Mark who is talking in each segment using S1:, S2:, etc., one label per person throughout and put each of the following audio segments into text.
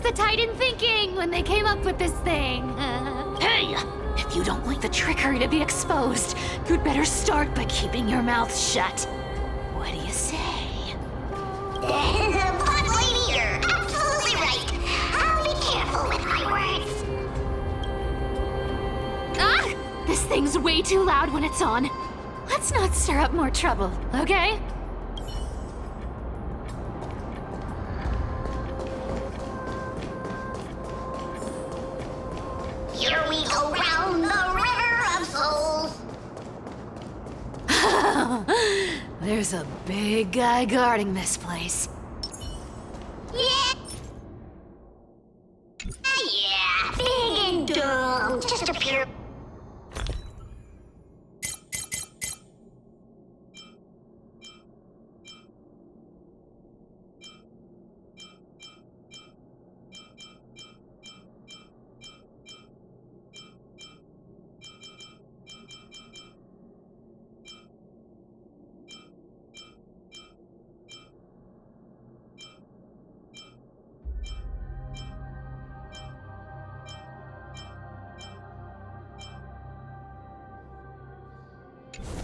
S1: the Titan thinking when they came up with this thing? Hey! If you don't want the trickery to be exposed, you'd better start by keeping your mouth shut. What do you say?
S2: Pot lady, you're absolutely right. I'll be careful with my words.
S1: Ah! This thing's way too loud when it's on. Let's not stir up more trouble, okay?
S2: Here we go round the river of souls.
S1: There's a big guy guarding this place.
S2: Yeah. Yeah, big and dumb. Just a pure...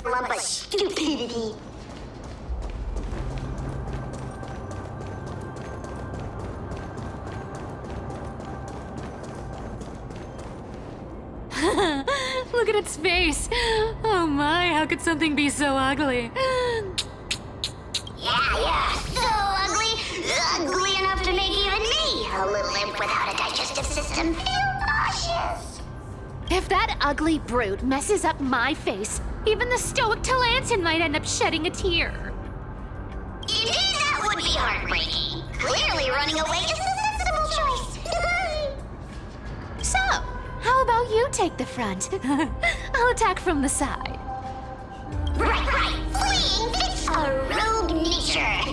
S2: lump of stupidity.
S1: Look at its face. Oh my, how could something be so ugly?
S2: Yeah, so ugly. Ugly enough to make even me, a little imp without a digestive system, feel nauseous.
S1: If that ugly brute messes up my face, even the stoic Talantin might end up shedding a tear.
S2: Indeed, that would be heartbreaking. Clearly running away is a sensible choice.
S1: So, how about you take the front? I'll attack from the side.
S2: Right. Fleeing fits a rogue nature.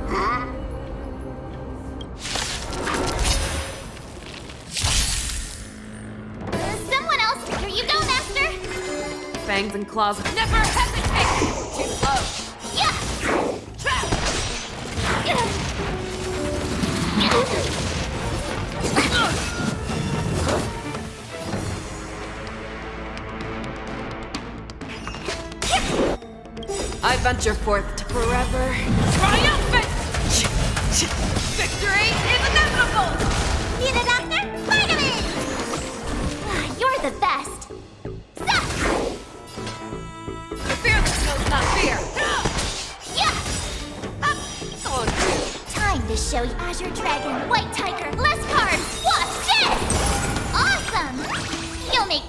S2: Huh?
S1: Someone else, here you go, Master!
S3: Fangs and claws. Never hesitate! Too slow.
S1: Yeah!
S3: Trap! I venture forth to forever triumphant! Victory is inevitable!
S2: Need a doctor? Vitamins!
S1: You're the best!
S3: The fearless knows not fear!
S1: Yeah!
S3: Oh,
S1: Time to show you Azure Dragon, White Tiger, less cards! Watch this! Awesome! You'll make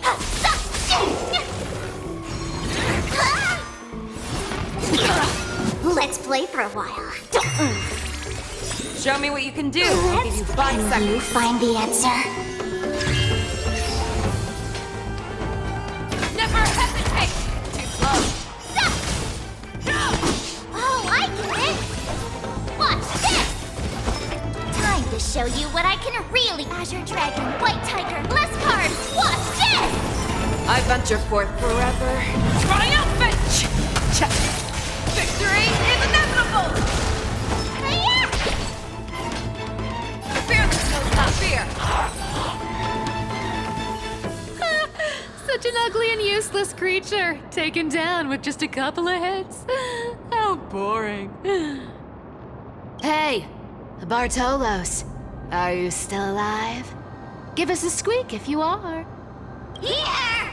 S1: Let's play for a while.
S3: show me what you can do. I'll give you 5
S2: You
S3: seconds.
S2: find the answer.
S3: Never hesitate! Too slow.
S1: Oh, I get it! Watch this! Time to show you what I can really... Azure Dragon, White Tiger, less cards! Watch this!
S3: I venture forth forever triumphant! Victory is inevitable!
S1: Yeah!
S3: The fearless knows not fear.
S1: Such an ugly and useless creature, taken down with just a couple of hits. How boring. Hey, Bartolos, are you still alive? Give us a squeak if you are.
S2: Here!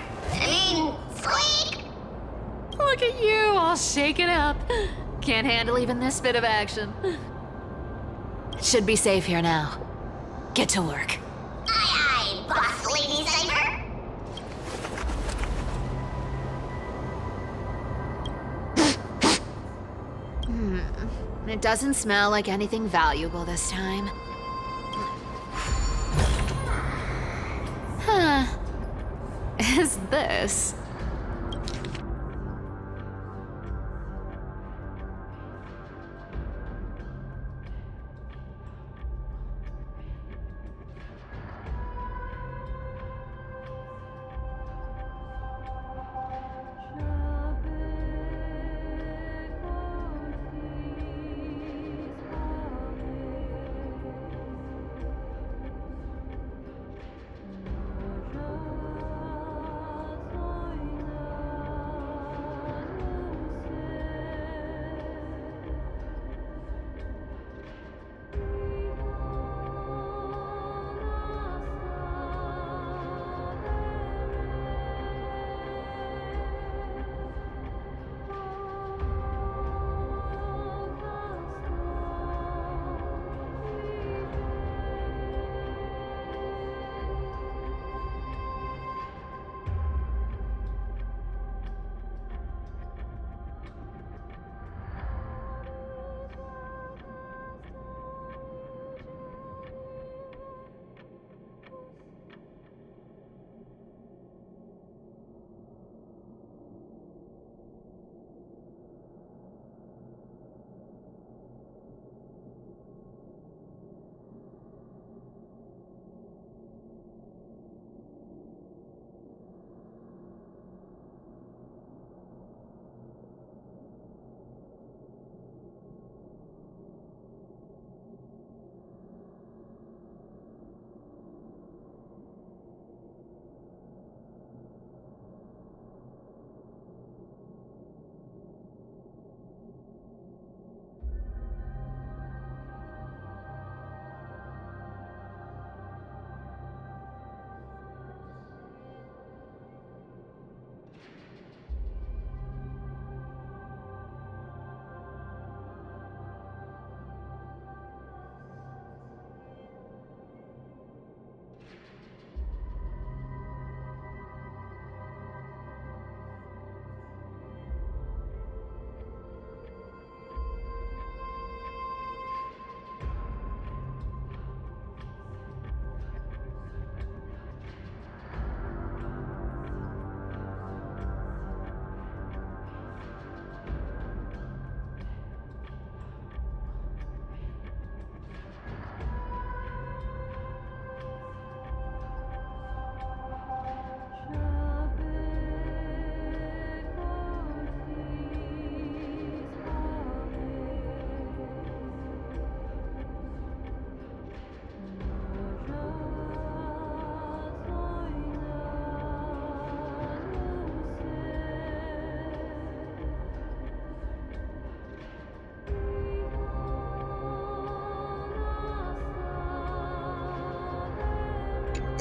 S2: Squeak!
S1: Look at you, all shaken up. Can't handle even this bit of action. It should be safe here now. Get to work.
S2: Aye, boss lady Cipher.
S1: It doesn't smell like anything valuable this time. Huh. Is this?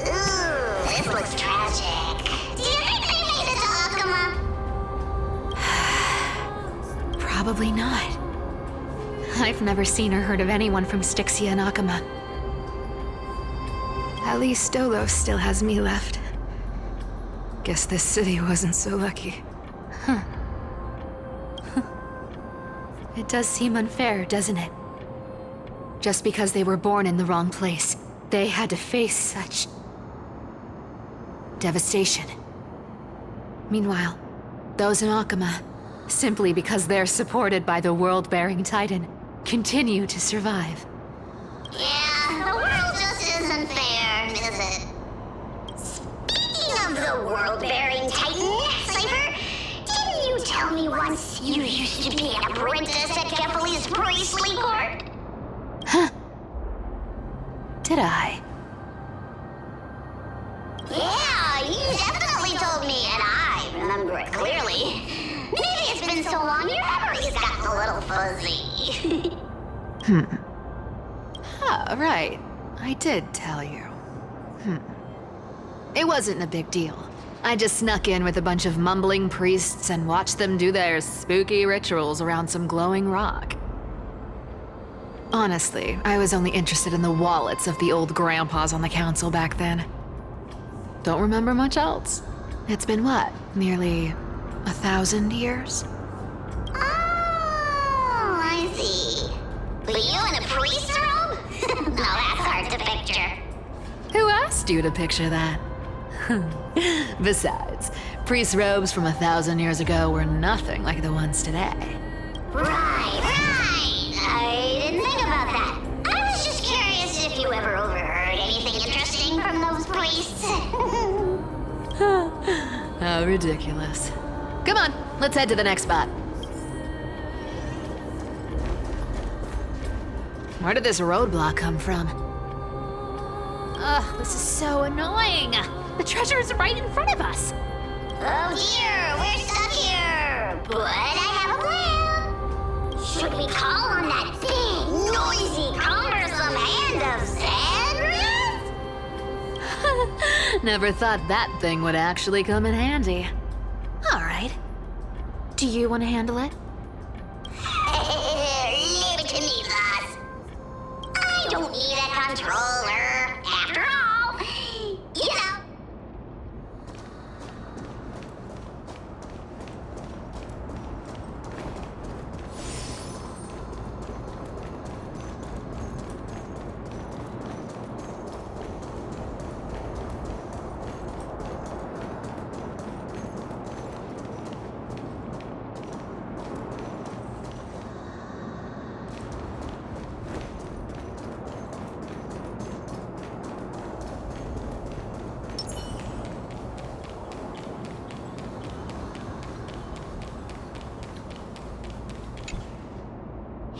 S2: Ooh, this looks tragic. Do you think they made it to Akuma?
S1: Probably not. I've never seen or heard of anyone from Styxia and Akuma. At least Dolos still has me left. Guess this city wasn't so lucky. Huh. It does seem unfair, doesn't it? Just because they were born in the wrong place, they had to face such devastation. Meanwhile, those in Akuma, simply because they're supported by the world-bearing Titan, continue to survive.
S2: Yeah, the world just isn't fair, is it? Speaking of the world-bearing Titan, Cipher, didn't you tell me once you used to be an apprentice at Kefali's priestly court?
S1: Huh? Did I?
S2: Yeah, you definitely told me, and I remember it clearly. Maybe it's been so long your memory's gotten a little fuzzy.
S1: Ah, right. I did tell you. It wasn't a big deal. I just snuck in with a bunch of mumbling priests and watched them do their spooky rituals around some glowing rock. Honestly, I was only interested in the wallets of the old grandpas on the council back then. Don't remember much else. It's been what, nearly 1,000 years?
S2: Oh, I see. But you in a priest's robe? No, that's hard to picture.
S1: Who asked you to picture that? Besides, priest robes from 1,000 years ago were nothing like the ones today.
S2: Right. I didn't think about that. I was just curious if you ever overheard anything interesting from those priests.
S1: How ridiculous. Come on, let's head to the next spot. Where did this roadblock come from? Ugh, this is so annoying. The treasure is right in front of us.
S2: Oh dear, we're stuck here. But I have a plan. Should we call on that big, noisy, cumbersome hand of Xandrias?
S1: Never thought that thing would actually come in handy. All right. Do you want to handle it?
S2: Leave it to me, boss. I don't need a controller. After all, you know.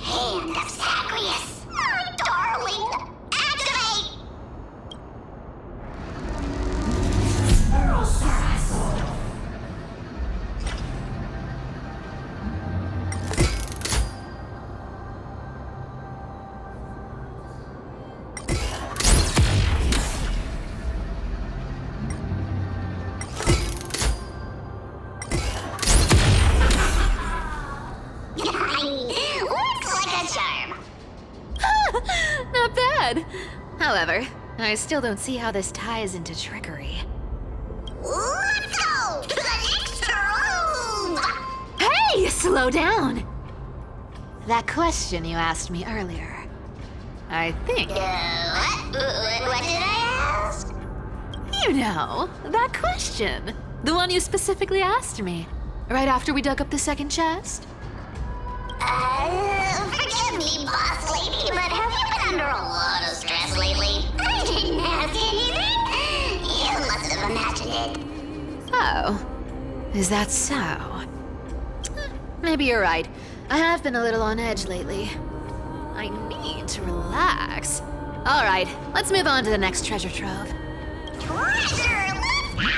S2: Hand of Zagreus. My darling. Activate! Looks like a charm.
S1: Not bad. However, I still don't see how this ties into trickery.
S2: Let's go to the next room!
S1: Hey, slow down! That question you asked me earlier. I think,
S2: What did I ask?
S1: you know, that question. The one you specifically asked me. Right after we dug up the second chest.
S2: Forgive me, boss lady, but have you been under a lot of stress lately? I didn't ask anything. You must have imagined it.
S1: Oh, is that so? Maybe you're right. I have been a little on edge lately. I need to relax. All right, let's move on to the next treasure trove.
S2: Treasure, let's go!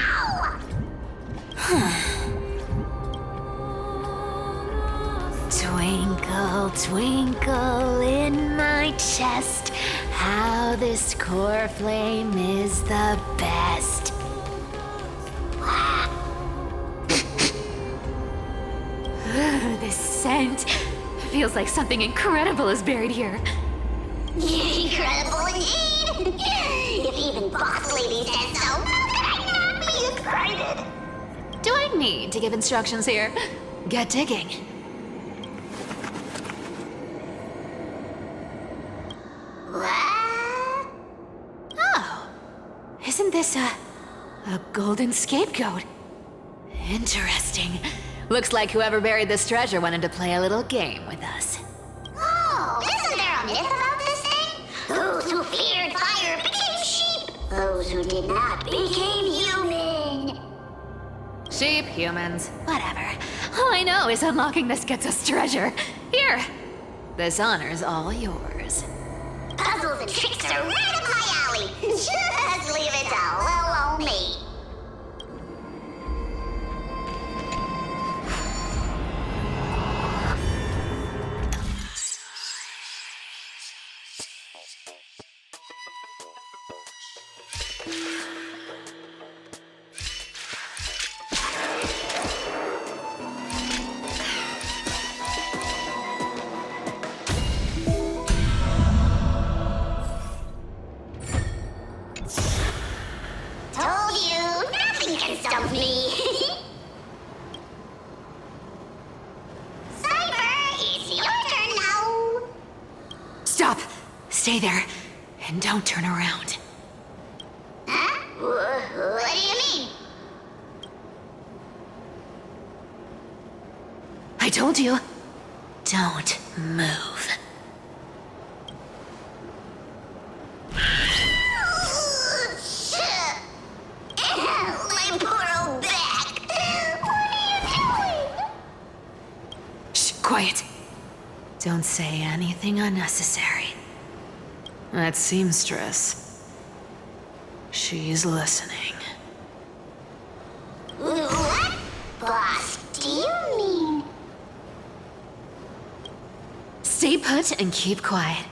S1: Twinkle, twinkle in my chest, how this core flame is the best. This scent feels like something incredible is buried here.
S2: Incredible indeed! If even Boss Lady said so, how could I not be excited?
S1: Do I need to give instructions here? Get digging.
S2: What?
S1: Oh, isn't this a golden scapegoat? Interesting. Looks like whoever buried this treasure wanted to play a little game with us.
S2: Oh, isn't there a myth about this thing? Those who feared fire became sheep. Those who did not became human.
S1: Sheep, humans, whatever. All I know is unlocking this gets us treasure. Here, this honor's all yours.
S2: Puzzles and tricks are right up my alley. Just leave it to little old me. Told you, nothing can stop me. Cipher, it's your turn now.
S1: Stop! Stay there, and don't turn around.
S2: Huh? What do you mean?
S1: I told you, don't move.
S2: My poor old back. What are you doing?
S1: Shh, quiet. Don't say anything unnecessary. That seamstress. She's listening.
S2: What? Boss, do you mean?
S1: Stay put and keep quiet.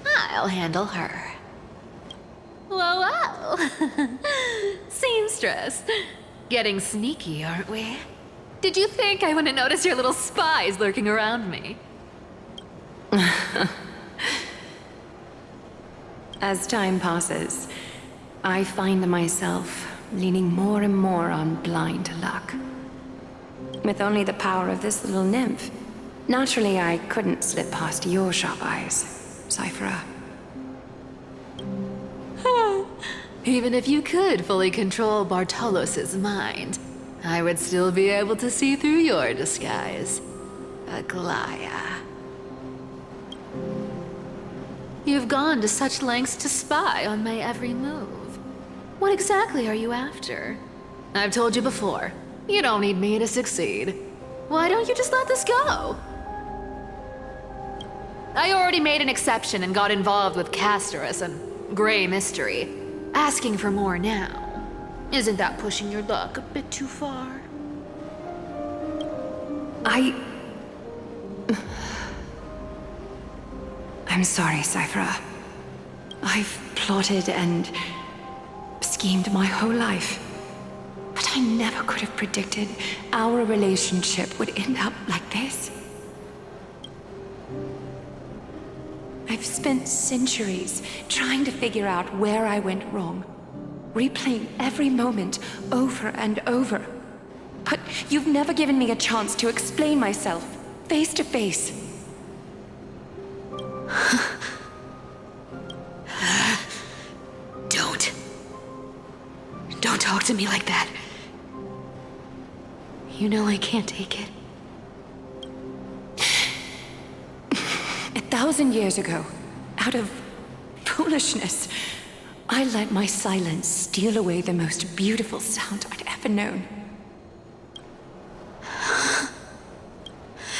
S1: I'll handle her. Whoa, whoa. Seamstress. Getting sneaky, aren't we? Did you think I wouldn't notice your little spies lurking around me?
S3: As time passes, I find myself leaning more and more on blind luck. With only the power of this little nymph, naturally I couldn't slip past your sharp eyes, Cipher.
S1: Even if you could fully control Bartolos's mind, I would still be able to see through your disguise. Aglaya. You've gone to such lengths to spy on my every move. What exactly are you after? I've told you before, you don't need me to succeed. Why don't you just let this go? I already made an exception and got involved with Castorus and Grey Mystery. Asking for more now. Isn't that pushing your luck a bit too far?
S3: I'm sorry, Cipher. I've plotted and schemed my whole life. But I never could have predicted our relationship would end up like this. I've spent centuries trying to figure out where I went wrong, replaying every moment over and over. But you've never given me a chance to explain myself, face to face.
S1: Don't talk to me like that. You know I can't take it.
S3: 1,000 years ago, out of foolishness, I let my silence steal away the most beautiful sound I'd ever known.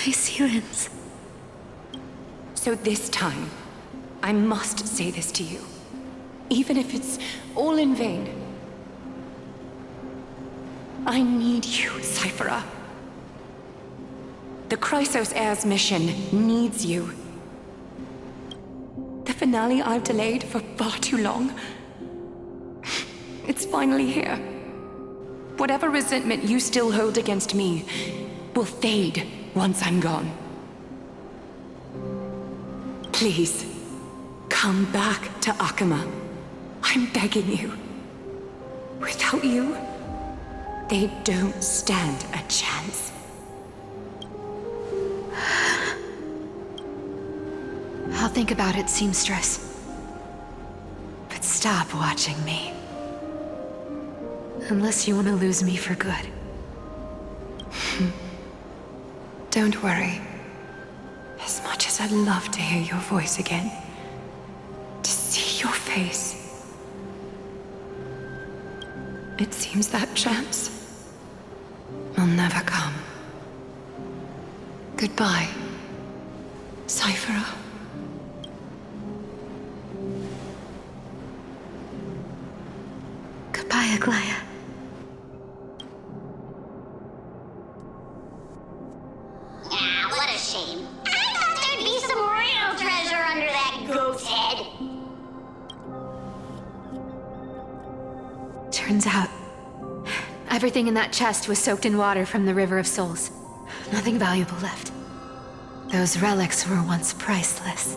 S1: I silence.
S3: So this time, I must say this to you, even if it's all in vain. I need you, Cipher. The Chrysos Heir's mission needs you. The finale I've delayed for far too long. It's finally here. Whatever resentment you still hold against me will fade once I'm gone. Please, come back to Akama. I'm begging you. Without you, they don't stand a chance.
S1: I'll think about it, seamstress. But stop watching me. Unless you want to lose me for good.
S3: Don't worry. As much as I'd love to hear your voice again, to see your face, it seems that chance will never come. Goodbye, Cipher.
S1: Goodbye, Aglaya.
S2: Ah, what a shame. I thought there'd be some real treasure under that goat's head.
S1: Turns out, everything in that chest was soaked in water from the River of Souls. Nothing valuable left. Those relics were once priceless.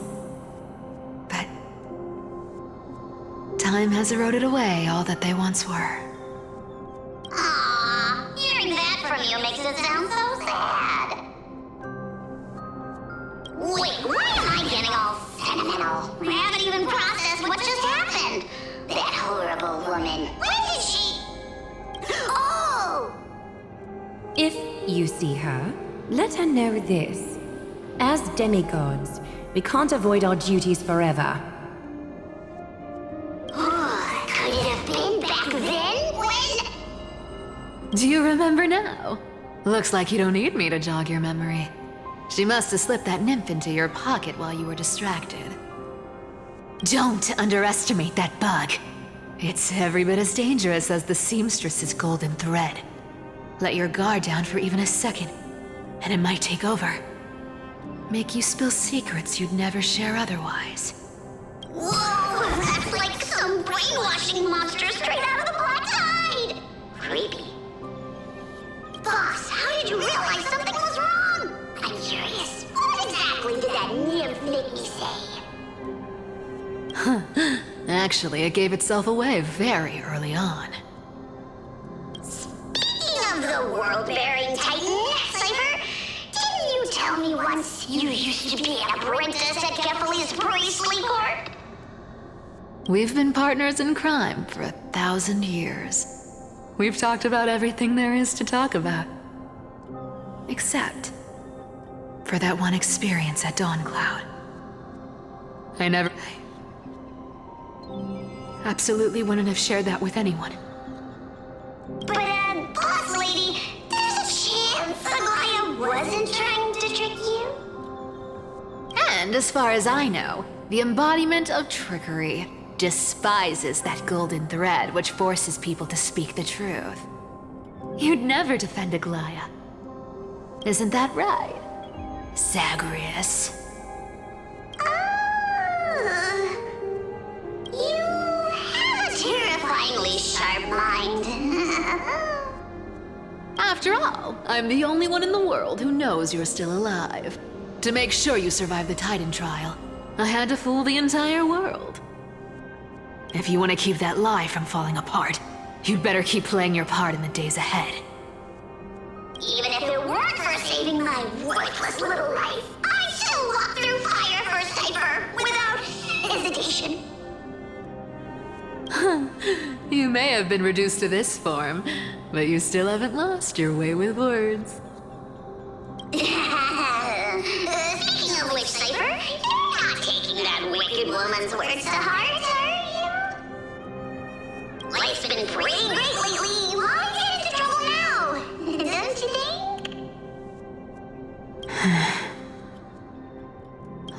S1: But time has eroded away all that they once were.
S2: Aww, hearing that from you makes it sound so sad. Wait, why am I getting all sentimental? I haven't even processed what just happened. That horrible woman. When did she... Oh!
S4: If you see her, let her know this. As demigods, we can't avoid our duties forever.
S2: Could it have been back then when...
S1: Do you remember now? Looks like you don't need me to jog your memory. She must have slipped that nymph into your pocket while you were distracted. Don't underestimate that bug. It's every bit as dangerous as the seamstress's golden thread. Let your guard down for even a second, and it might take over. Make you spill secrets you'd never share otherwise.
S2: Whoa, that's like some brainwashing monster straight out of the Black Tide! Creepy. Boss, how did you realize something was wrong? I'm curious, what exactly did that nymph make me say?
S1: Actually, it gave itself away very early on.
S2: Speaking of the world-bearing titan, Cipher, didn't you tell me once you used to be an apprentice at Kefali's priestly court?
S1: We've been partners in crime for 1,000 years. We've talked about everything there is to talk about. Except for that one experience at Dawncloud. I absolutely wouldn't have shared that with anyone.
S2: But, boss lady, there's a chance Aglaya wasn't trying to trick you?
S1: And as far as I know, the embodiment of trickery despises that golden thread which forces people to speak the truth. You'd never defend Aglaya. Isn't that right, Zagreus?
S2: You have a terrifyingly sharp mind.
S1: After all, I'm the only one in the world who knows you're still alive. To make sure you survive the Titan trial, I had to fool the entire world. If you want to keep that lie from falling apart, you'd better keep playing your part in the days ahead.
S2: Even if it weren't for saving my worthless little life, I'd still walk through fire for Cipher without hesitation.
S1: You may have been reduced to this form, but you still haven't lost your way with words.
S2: Speaking of which, Cipher, you're not taking that wicked woman's words to heart, are you? Life's been pretty great lately. Why get into trouble now? Don't you think?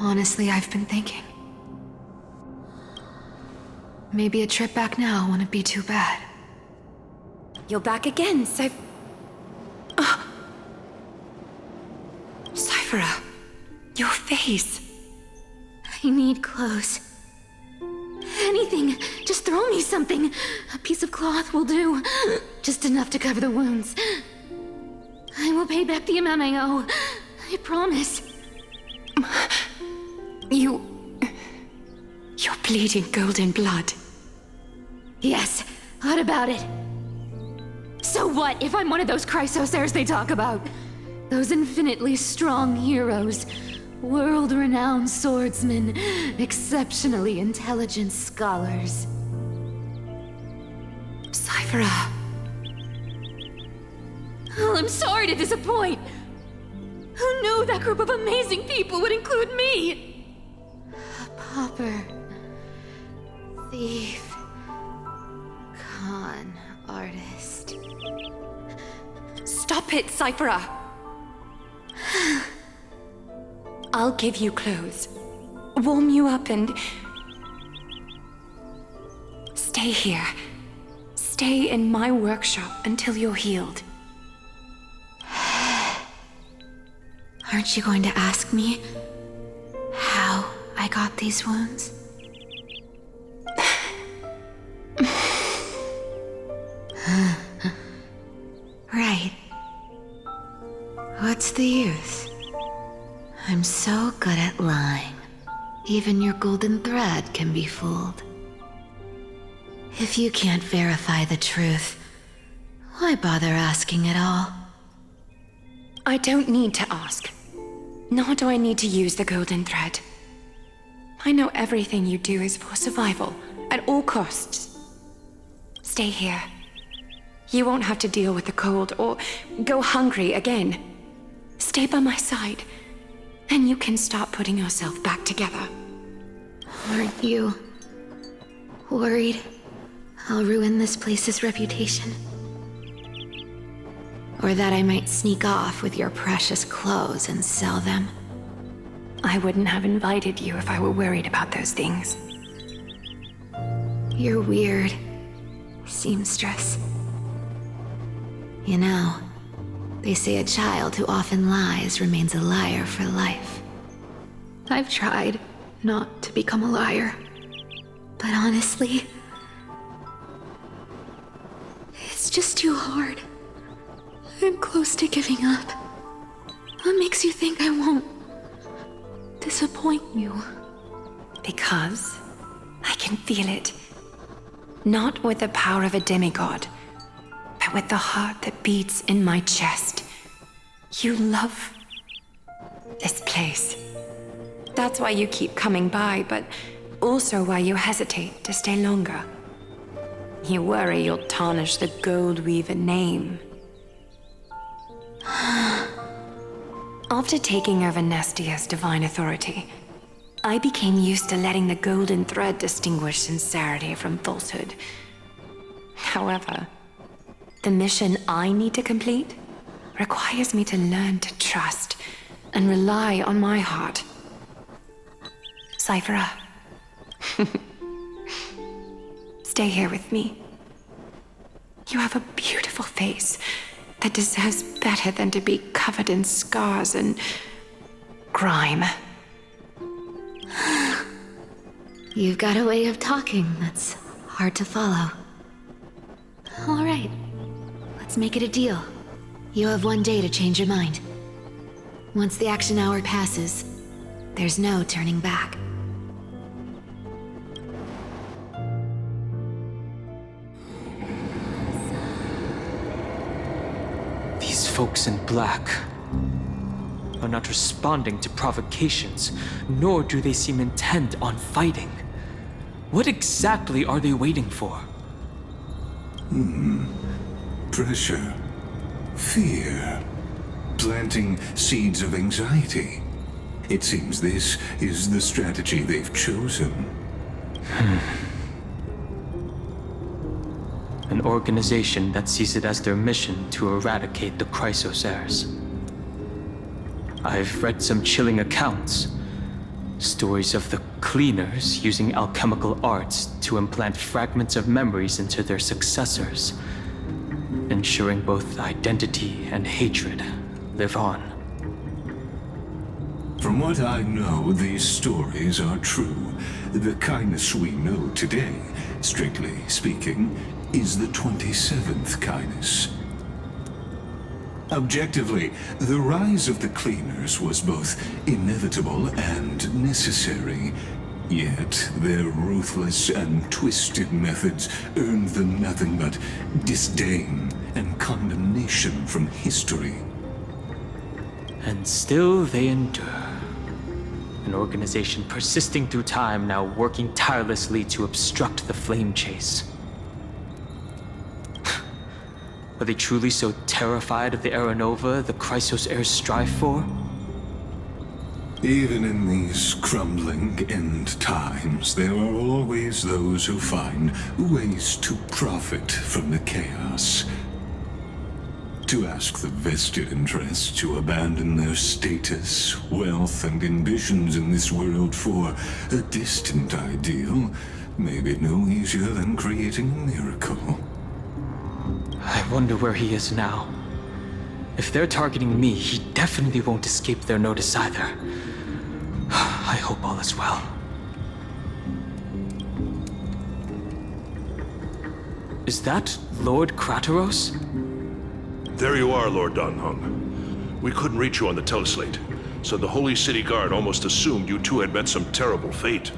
S1: Honestly, I've been thinking. Maybe a trip back now wouldn't be too bad.
S3: You're back again, Cyphera, your face.
S1: I need clothes. anything. Just throw me something. A piece of cloth will do. Just enough to cover the wounds. I will pay back the amount I owe. I promise.
S3: You're bleeding golden blood.
S1: Yes, what about it? So what if I'm one of those chrysosairs they talk about? Those infinitely strong heroes, world-renowned swordsmen, exceptionally intelligent scholars.
S3: Cipher.
S1: Oh, I'm sorry to disappoint. Who knew that group of amazing people would include me? A pauper, thief, con artist.
S3: Stop it, Cipher. I'll give you clothes, warm you up, and stay here. Stay in my workshop until you're healed.
S1: Aren't you going to ask me how I got these wounds? Right. What's the use? I'm so good at lying. Even your golden thread can be fooled. If you can't verify the truth, why bother asking at all?
S3: I don't need to ask. Nor do I need to use the golden thread. I know everything you do is for survival, at all costs. Stay here. You won't have to deal with the cold or go hungry again. Stay by my side, and you can start putting yourself back together.
S1: Aren't you worried I'll ruin this place's reputation? Or that I might sneak off with your precious clothes and sell them?
S3: I wouldn't have invited you if I were worried about those things.
S1: You're weird, seamstress. You know, they say a child who often lies remains a liar for life. I've tried not to become a liar, but honestly, it's just too hard. I'm close to giving up. What makes you think I won't disappoint you?
S3: Because I can feel it. Not with the power of a demigod, but with the heart that beats in my chest. You love this place. That's why you keep coming by, but also why you hesitate to stay longer. You worry you'll tarnish the Gold Weaver name. After taking over Nestia's divine authority, I became used to letting the golden thread distinguish sincerity from falsehood. However, the mission I need to complete requires me to learn to trust and rely on my heart. Cipher, stay here with me. You have a beautiful face that deserves better than to be covered in scars and grime.
S1: You've got a way of talking that's hard to follow. All right, let's make it a deal. You have 1 day to change your mind. Once the action hour passes, there's no turning back.
S5: These folks in black are not responding to provocations, nor do they seem intent on fighting. What exactly are they waiting for?
S6: Pressure. Fear. Planting seeds of anxiety. It seems this is the strategy they've chosen.
S5: An organization that sees it as their mission to eradicate the chrysosairs. I've read some chilling accounts. Stories of the cleaners using alchemical arts to implant fragments of memories into their successors, ensuring both identity and hatred live on.
S6: From what I know, these stories are true. The kindness we know today, strictly speaking, is the 27th kindness. Objectively, the rise of the cleaners was both inevitable and necessary. Yet, their ruthless and twisted methods earned them nothing but disdain and condemnation from history.
S5: And still they endure. An organization persisting through time, now working tirelessly to obstruct the flame chase. Are they truly so terrified of the Aeronova the Chrysos heirs strive for?
S6: Even in these crumbling end times, there are always those who find ways to profit from the chaos. To ask the vested interests to abandon their status, wealth, and ambitions in this world for a distant ideal may be no easier than creating a miracle.
S5: I wonder where he is now. If they're targeting me, he definitely won't escape their notice either. I hope all is well. Is that Lord Krateros?
S7: There you are, Lord Donhung. We couldn't reach you on the teleslate, so the Holy City Guard almost assumed you two had met some terrible fate.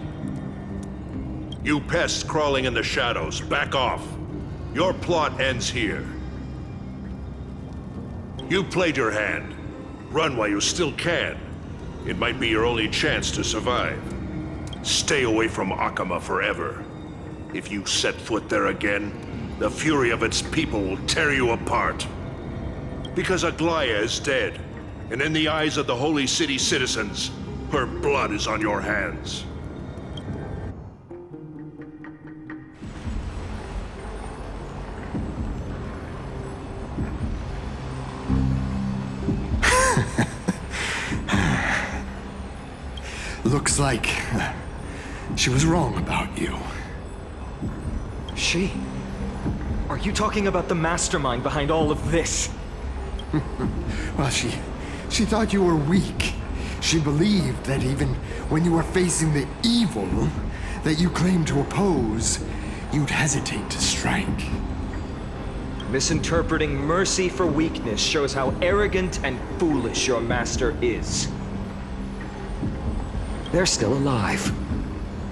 S7: You pests crawling in the shadows, back off. Your plot ends here. You played your hand. Run while you still can. It might be your only chance to survive. Stay away from Akama forever. If you set foot there again, the fury of its people will tear you apart. Because Aglaya is dead, and in the eyes of the Holy City citizens, her blood is on your hands.
S8: Looks like she was wrong about you.
S9: She? Are you talking about the mastermind behind all of this?
S8: Well, she thought you were weak. She believed that even when you were facing the evil that you claimed to oppose, you'd hesitate to strike.
S9: Misinterpreting mercy for weakness shows how arrogant and foolish your master is. They're still alive.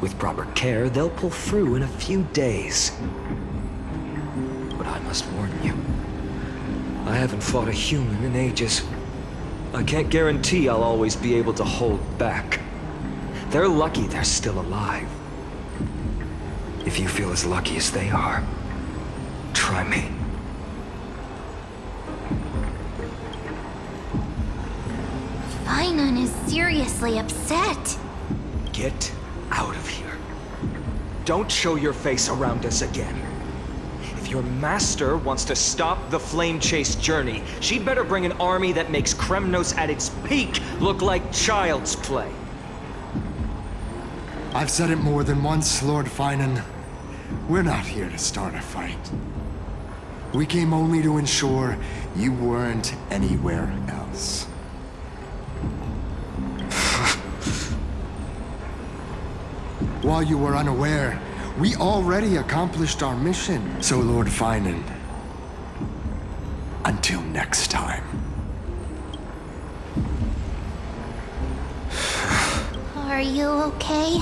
S9: With proper care, they'll pull through in a few days. But I must warn you. I haven't fought a human in ages. I can't guarantee I'll always be able to hold back. They're lucky they're still alive. If you feel as lucky as they are, try me.
S2: Finan is seriously upset.
S9: Get out of here. Don't show your face around us again. If your master wants to stop the flame chase journey, she'd better bring an army that makes Kremnos at its peak look like child's play.
S8: I've said it more than once, Lord Finan. We're not here to start a fight. We came only to ensure you weren't anywhere else. While you were unaware, we already accomplished our mission. So, Lord Finan, until next time.
S2: Are you okay?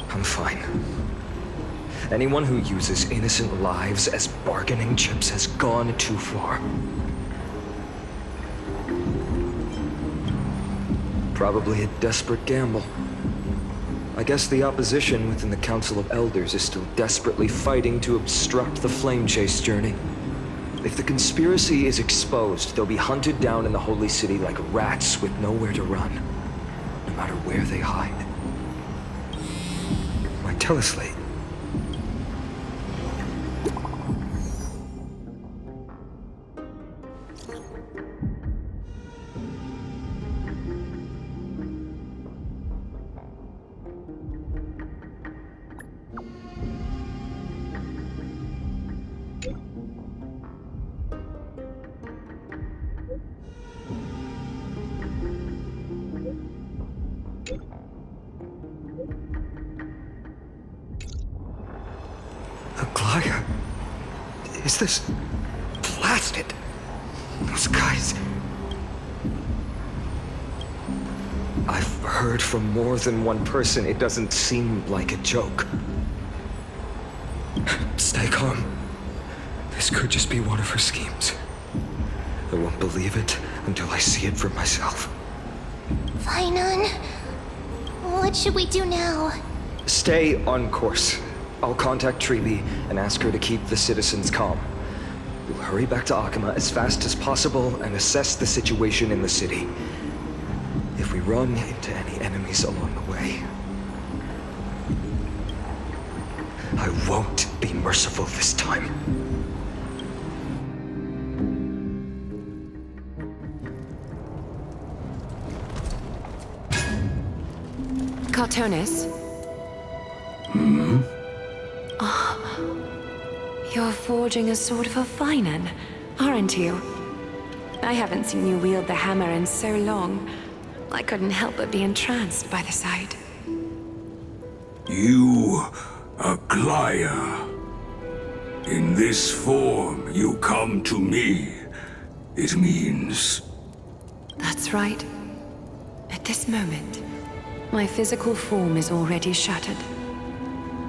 S9: I'm fine. Anyone who uses innocent lives as bargaining chips has gone too far. Probably a desperate gamble. I guess the opposition within the Council of Elders is still desperately fighting to obstruct the flame chase journey. If the conspiracy is exposed, they'll be hunted down in the Holy City like rats with nowhere to run, no matter where they hide. My teleslate. Gaia, is this blasted? Those guys... I've heard from more than one person. It doesn't seem like a joke. Stay calm. This could just be one of her schemes. I won't believe it until I see it for myself.
S2: Fainan, what should we do now?
S9: Stay on course. I'll contact Treeby and ask her to keep the citizens calm. We'll hurry back to Akama as fast as possible and assess the situation in the city. If we run into any enemies along the way, I won't be merciful this time.
S3: Cartonis? You're forging a sword for Fainan, aren't you? I haven't seen you wield the hammer in so long. I couldn't help but be entranced by the sight.
S6: You, Aglaya. In this form, you come to me. It means...
S3: That's right. At this moment, my physical form is already shattered.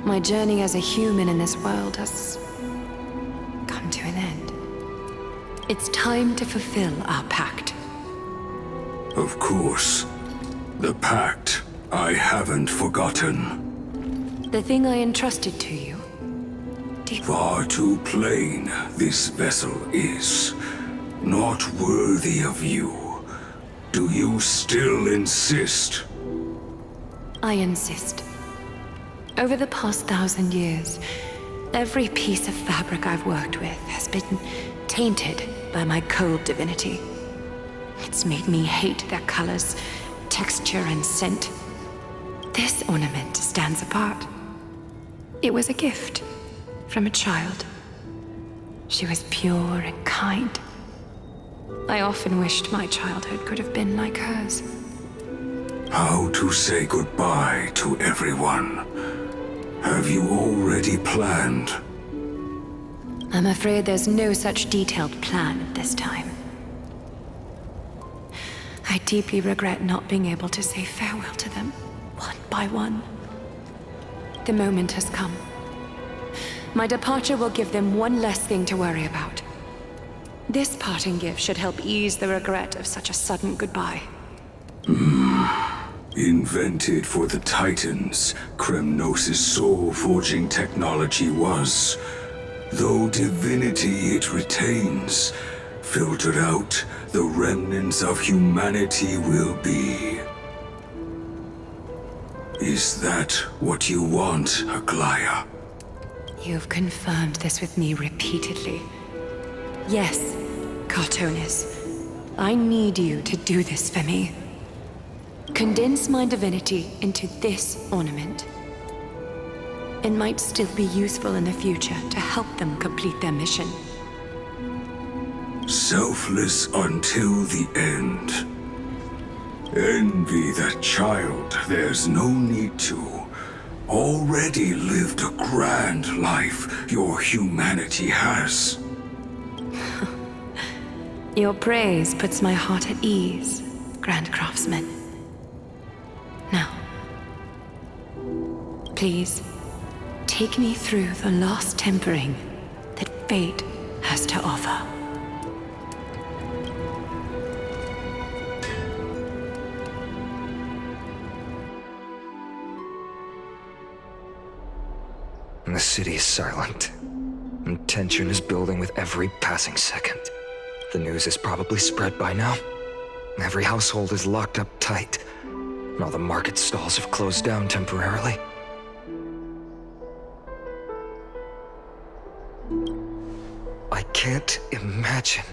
S3: My journey as a human in this world has come to an end. It's time to fulfill our pact.
S6: Of course. The pact I haven't forgotten.
S3: The thing I entrusted to you.
S6: Far too plain this vessel is. Not worthy of you. Do you still insist?
S3: I insist. Over the past 1,000 years, every piece of fabric I've worked with has been tainted by my cold divinity. It's made me hate their colors, texture, and scent. This ornament stands apart. It was a gift from a child. She was pure and kind. I often wished my childhood could have been like hers.
S6: How to say goodbye to everyone? Have you already planned?
S3: I'm afraid there's no such detailed plan at this time. I deeply regret not being able to say farewell to them, one by one. The moment has come. My departure will give them one less thing to worry about. This parting gift should help ease the regret of such a sudden goodbye.
S6: Invented for the Titans, Kremnos' soul-forging technology was. Though divinity it retains, filtered out, the remnants of humanity will be. Is that what you want, Aglaya?
S3: You've confirmed this with me repeatedly. Yes, Cartonis. I need you to do this for me. Condense my divinity into this ornament. It might still be useful in the future to help them complete their mission.
S6: Selfless until the end. Envy that child, there's no need to. Already lived a grand life your humanity has.
S3: Your praise puts my heart at ease, Grand Craftsman. Now, please, take me through the last tempering that fate has to offer.
S9: The city is silent, and tension is building with every passing second. The news is probably spread by now. Every household is locked up tight, and all the market stalls have closed down temporarily. I can't imagine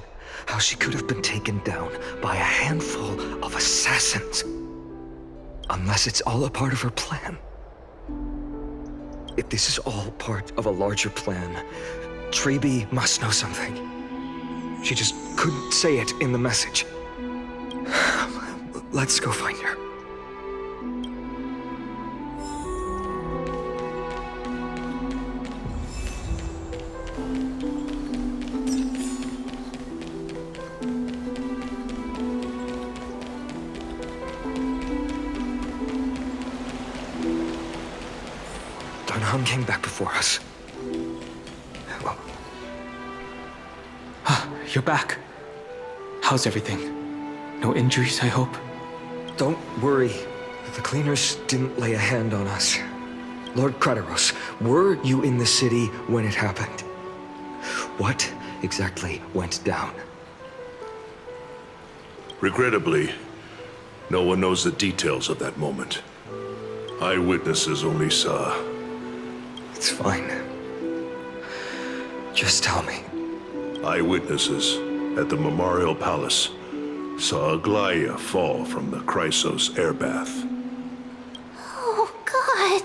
S9: how she could have been taken down by a handful of assassins. Unless it's all a part of her plan. If this is all part of a larger plan, Treeby must know something. She just couldn't say it in the message. Let's go find her. Hun came back before us. Well,
S5: You're back. How's everything? No injuries, I hope?
S9: don't worry. The cleaners didn't lay a hand on us. Lord Krateros, were you in the city when it happened? What exactly went down?
S7: Regrettably, no one knows the details of that moment. Eyewitnesses only saw.
S9: It's fine. Just tell me.
S7: Eyewitnesses at the Memorial Palace saw Aglaia fall from the Chrysos air bath.
S2: Oh, God.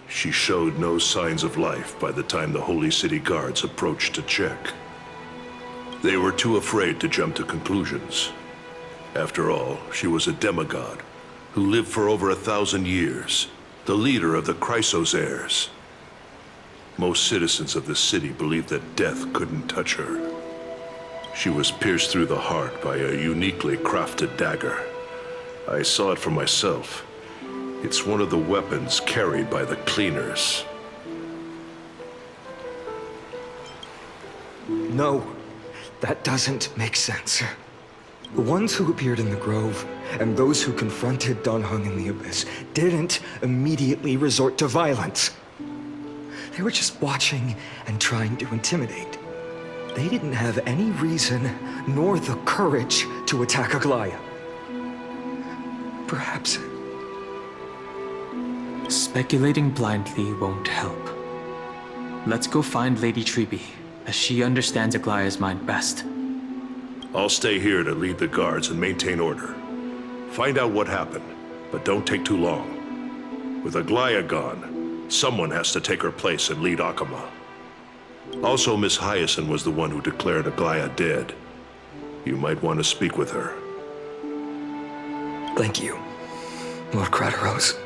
S7: She showed no signs of life by the time the Holy City guards approached to check. They were too afraid to jump to conclusions. After all, she was a demigod who lived for over 1,000 years, the leader of the Chrysos heirs. Most citizens of the city believed that death couldn't touch her. She was pierced through the heart by a uniquely crafted dagger. I saw it for myself. It's one of the weapons carried by the cleaners.
S9: No, that doesn't make sense. The ones who appeared in the grove and those who confronted Don Hung in the Abyss didn't immediately resort to violence. They were just watching and trying to intimidate. They didn't have any reason nor the courage to attack Aglaia. Perhaps.
S5: Speculating blindly won't help. Let's go find Lady Treby, as she understands Aglaia's mind best.
S7: I'll stay here to lead the guards and maintain order. Find out what happened, but don't take too long. With Aglaia gone, someone has to take her place and lead Akama. Also, Miss Hyacinth was the one who declared Aglaia dead. You might want to speak with her.
S9: Thank you, Lord Krateros.